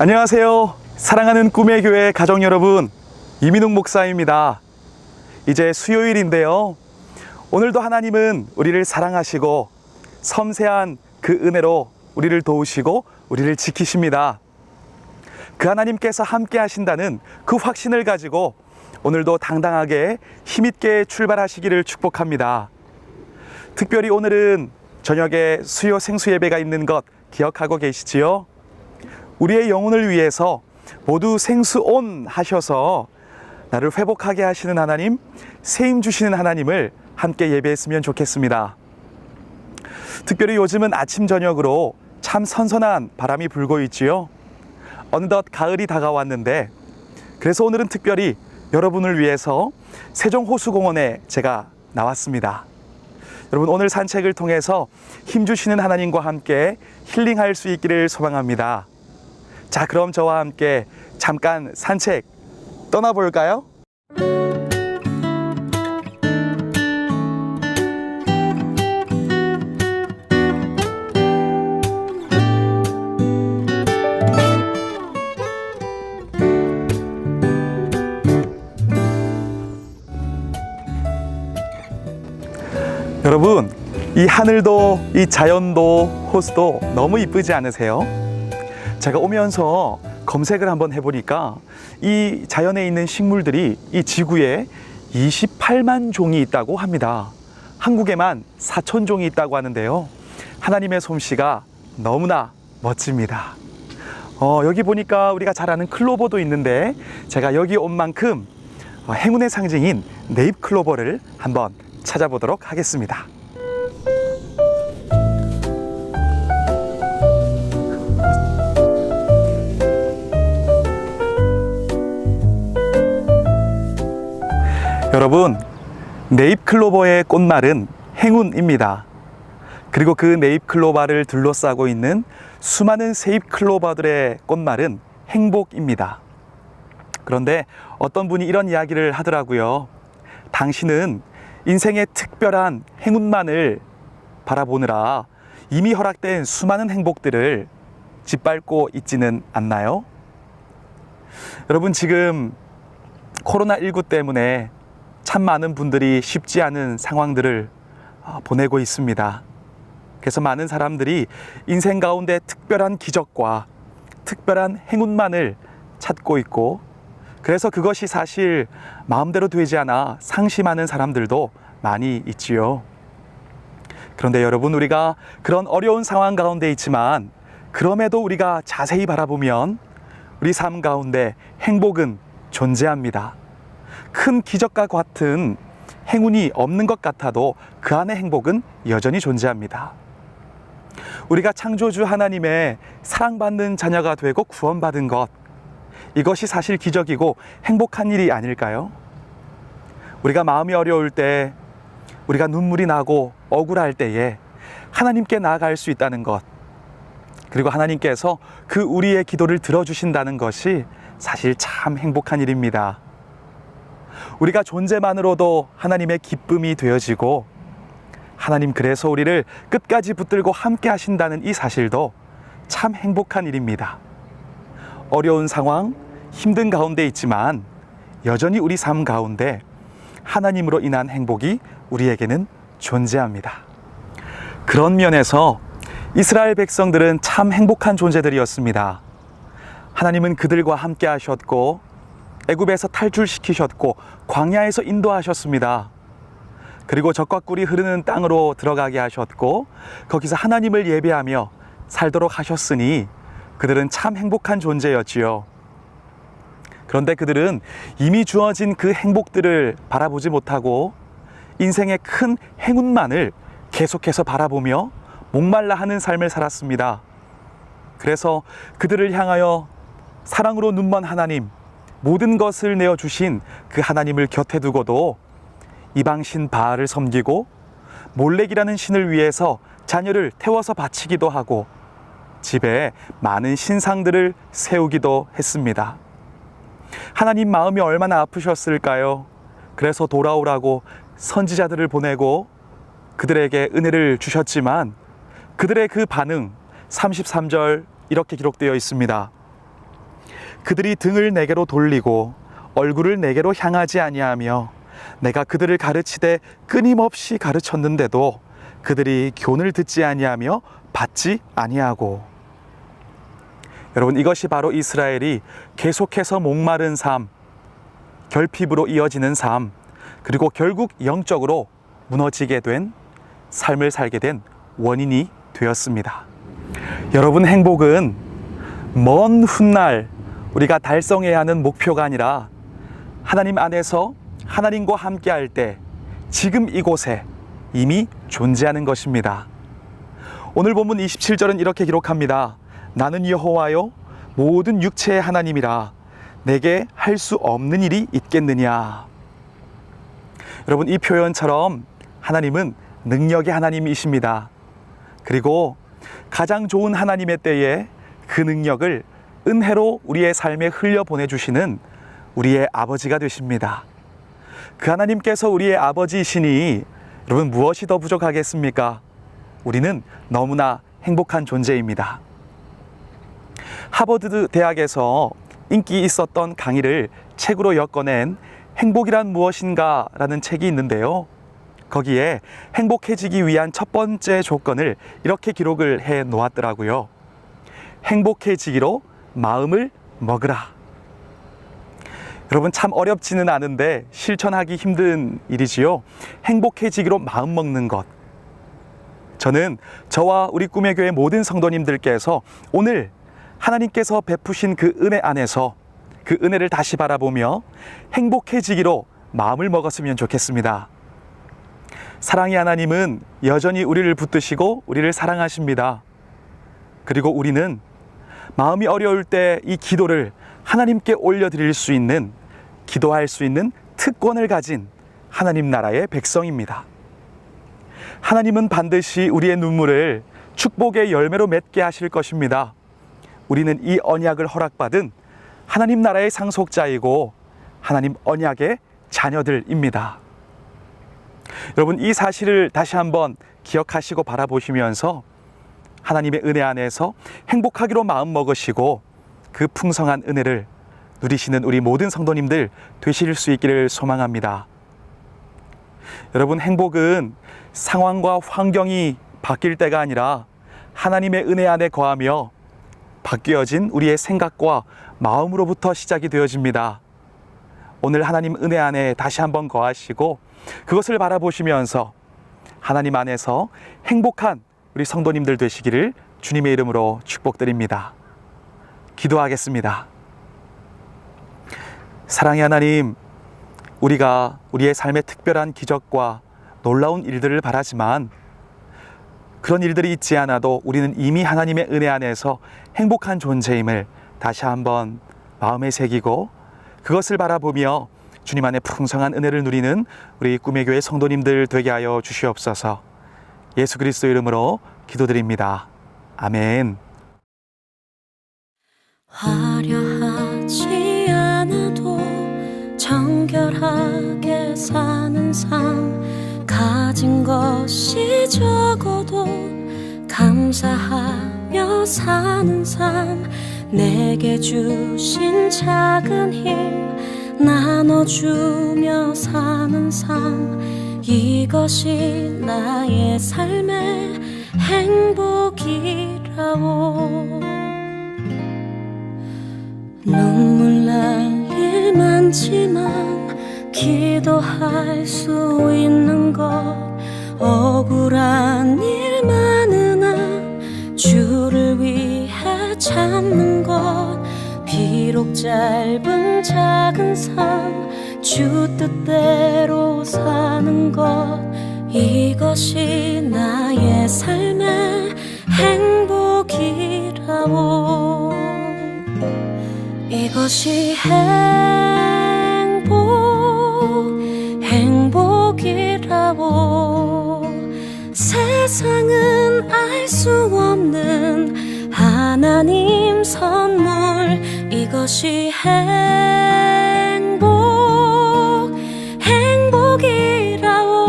안녕하세요. 사랑하는 꿈의 교회 가족 여러분, 이민웅 목사입니다. 이제 수요일인데요. 오늘도 하나님은 우리를 사랑하시고 섬세한 그 은혜로 우리를 도우시고 우리를 지키십니다. 그 하나님께서 함께 하신다는 그 확신을 가지고 오늘도 당당하게 힘있게 출발하시기를 축복합니다. 특별히 오늘은 저녁에 수요 생수 예배가 있는 것 기억하고 계시지요? 우리의 영혼을 위해서 모두 생수온 하셔서 나를 회복하게 하시는 하나님, 세임 주시는 하나님을 함께 예배했으면 좋겠습니다. 특별히 요즘은 아침 저녁으로 참 선선한 바람이 불고 있지요. 어느덧 가을이 다가왔는데, 그래서 오늘은 특별히 여러분을 위해서 세종호수공원에 제가 나왔습니다. 여러분, 오늘 산책을 통해서 힘주시는 하나님과 함께 힐링할 수 있기를 소망합니다. 자, 그럼 저와 함께 잠깐 산책 떠나볼까요? 여러분, 이 하늘도 이 자연도 호수도 너무 이쁘지 않으세요? 제가 오면서 검색을 한번 해보니까 이 자연에 있는 식물들이 이 지구에 28만 종이 있다고 합니다. 한국에만 4천 종이 있다고 하는데요. 하나님의 솜씨가 너무나 멋집니다. 여기 보니까 우리가 잘 아는 클로버도 있는데, 제가 여기 온 만큼 행운의 상징인 네잎클로버를 한번 찾아보도록 하겠습니다. 여러분, 네잎클로버의 꽃말은 행운입니다. 그리고 그 네잎클로버를 둘러싸고 있는 수많은 세잎클로버들의 꽃말은 행복입니다. 그런데 어떤 분이 이런 이야기를 하더라고요. 당신은 인생의 특별한 행운만을 바라보느라 이미 허락된 수많은 행복들을 짓밟고 있지는 않나요? 여러분, 지금 코로나19 때문에 참 많은 분들이 쉽지 않은 상황들을 보내고 있습니다. 그래서 많은 사람들이 인생 가운데 특별한 기적과 특별한 행운만을 찾고 있고, 그래서 그것이 사실 마음대로 되지 않아 상심하는 사람들도 많이 있지요. 그런데 여러분, 우리가 그런 어려운 상황 가운데 있지만 그럼에도 우리가 자세히 바라보면 우리 삶 가운데 행복은 존재합니다. 큰 기적과 같은 행운이 없는 것 같아도 그 안에 행복은 여전히 존재합니다. 우리가 창조주 하나님의 사랑받는 자녀가 되고 구원받은 것, 이것이 사실 기적이고 행복한 일이 아닐까요? 우리가 마음이 어려울 때, 우리가 눈물이 나고 억울할 때에 하나님께 나아갈 수 있다는 것, 그리고 하나님께서 그 우리의 기도를 들어주신다는 것이 사실 참 행복한 일입니다. 우리가 존재만으로도 하나님의 기쁨이 되어지고, 하나님 그래서 우리를 끝까지 붙들고 함께 하신다는 이 사실도 참 행복한 일입니다. 어려운 상황, 힘든 가운데 있지만 여전히 우리 삶 가운데 하나님으로 인한 행복이 우리에게는 존재합니다. 그런 면에서 이스라엘 백성들은 참 행복한 존재들이었습니다. 하나님은 그들과 함께 하셨고, 애굽에서 탈출시키셨고, 광야에서 인도하셨습니다. 그리고 적과 꿀이 흐르는 땅으로 들어가게 하셨고, 거기서 하나님을 예배하며 살도록 하셨으니 그들은 참 행복한 존재였지요. 그런데 그들은 이미 주어진 그 행복들을 바라보지 못하고 인생의 큰 행운만을 계속해서 바라보며 목말라 하는 삶을 살았습니다. 그래서 그들을 향하여 사랑으로 눈먼 하나님, 모든 것을 내어주신 그 하나님을 곁에 두고도 이방신 바알을 섬기고 몰렉이라는 신을 위해서 자녀를 태워서 바치기도 하고 집에 많은 신상들을 세우기도 했습니다. 하나님 마음이 얼마나 아프셨을까요? 그래서 돌아오라고 선지자들을 보내고 그들에게 은혜를 주셨지만 그들의 그 반응 33절 이렇게 기록되어 있습니다. 그들이 등을 내게로 돌리고 얼굴을 내게로 향하지 아니하며 내가 그들을 가르치되 끊임없이 가르쳤는데도 그들이 교훈을 듣지 아니하며 받지 아니하고. 여러분, 이것이 바로 이스라엘이 계속해서 목마른 삶, 결핍으로 이어지는 삶, 그리고 결국 영적으로 무너지게 된 삶을 살게 된 원인이 되었습니다. 여러분, 행복은 먼 훗날 우리가 달성해야 하는 목표가 아니라 하나님 안에서 하나님과 함께 할 때 지금 이곳에 이미 존재하는 것입니다. 오늘 본문 27절은 이렇게 기록합니다. 나는 여호와요 모든 육체의 하나님이라 내게 할 수 없는 일이 있겠느냐. 여러분, 이 표현처럼 하나님은 능력의 하나님이십니다. 그리고 가장 좋은 하나님의 때에 그 능력을 은혜로 우리의 삶에 흘려보내주시는 우리의 아버지가 되십니다. 그 하나님께서 우리의 아버지이시니 여러분, 무엇이 더 부족하겠습니까? 우리는 너무나 행복한 존재입니다. 하버드 대학에서 인기 있었던 강의를 책으로 엮어낸 행복이란 무엇인가 라는 책이 있는데요. 거기에 행복해지기 위한 첫 번째 조건을 이렇게 기록을 해 놓았더라고요. 행복해지기로 마음을 먹으라. 여러분, 참 어렵지는 않은데 실천하기 힘든 일이지요. 행복해지기로 마음 먹는 것. 저는 저와 우리 꿈의 교회 모든 성도님들께서 오늘 하나님께서 베푸신 그 은혜 안에서 그 은혜를 다시 바라보며 행복해지기로 마음을 먹었으면 좋겠습니다. 사랑의 하나님은 여전히 우리를 붙드시고 우리를 사랑하십니다. 그리고 우리는 마음이 어려울 때 이 기도를 하나님께 올려드릴 수 있는, 기도할 수 있는 특권을 가진 하나님 나라의 백성입니다. 하나님은 반드시 우리의 눈물을 축복의 열매로 맺게 하실 것입니다. 우리는 이 언약을 허락받은 하나님 나라의 상속자이고 하나님 언약의 자녀들입니다. 여러분, 이 사실을 다시 한번 기억하시고 바라보시면서 하나님의 은혜 안에서 행복하기로 마음 먹으시고 그 풍성한 은혜를 누리시는 우리 모든 성도님들 되실 수 있기를 소망합니다. 여러분, 행복은 상황과 환경이 바뀔 때가 아니라 하나님의 은혜 안에 거하며 바뀌어진 우리의 생각과 마음으로부터 시작이 되어집니다. 오늘 하나님 은혜 안에 다시 한번 거하시고 그것을 바라보시면서 하나님 안에서 행복한 우리 성도님들 되시기를 주님의 이름으로 축복드립니다. 기도하겠습니다. 사랑의 하나님, 우리가 우리의 삶에 특별한 기적과 놀라운 일들을 바라지만 그런 일들이 있지 않아도 우리는 이미 하나님의 은혜 안에서 행복한 존재임을 다시 한번 마음에 새기고 그것을 바라보며 주님 안에 풍성한 은혜를 누리는 우리 꿈의 교회 성도님들 되게 하여 주시옵소서. 예수 그리스도 이름으로 기도드립니다. 아멘. 화려하지 않아도 정결하게 사는 삶, 가진 것이 적어도 감사하며 사는 삶, 내게 주신 작은 힘 나눠주며 사는 삶, 이것이 나의 삶의 행복이라오. 눈물 날 일 많지만 기도할 수 있는 것, 억울한 일 많으나 주를 위해 참는 것, 비록 짧은 작은 삶 주 뜻대로 사는 것, 이것이 나의 삶의 행복이라오. 이것이 행복이라오. 세상은 알 수 없는 하나님 선물, 이것이 행복이라오.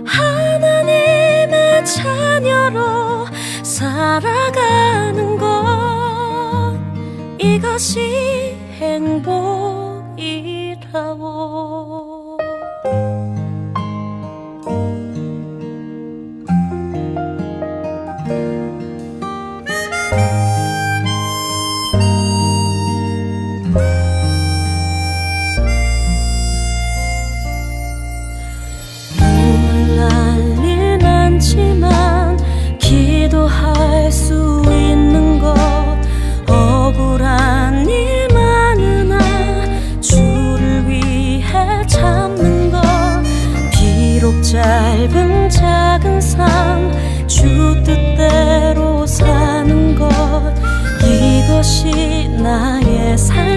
하나님의 자녀로 살아가는 것, 이것이 행복이라고. 눈물 날 일 많지만 기도할 수 있는 것, 억울한 일 많으나 주를 위해 참는 것, 비록 짧은 작은 삶 주 뜻대로 사는 것, 이것이 나의 삶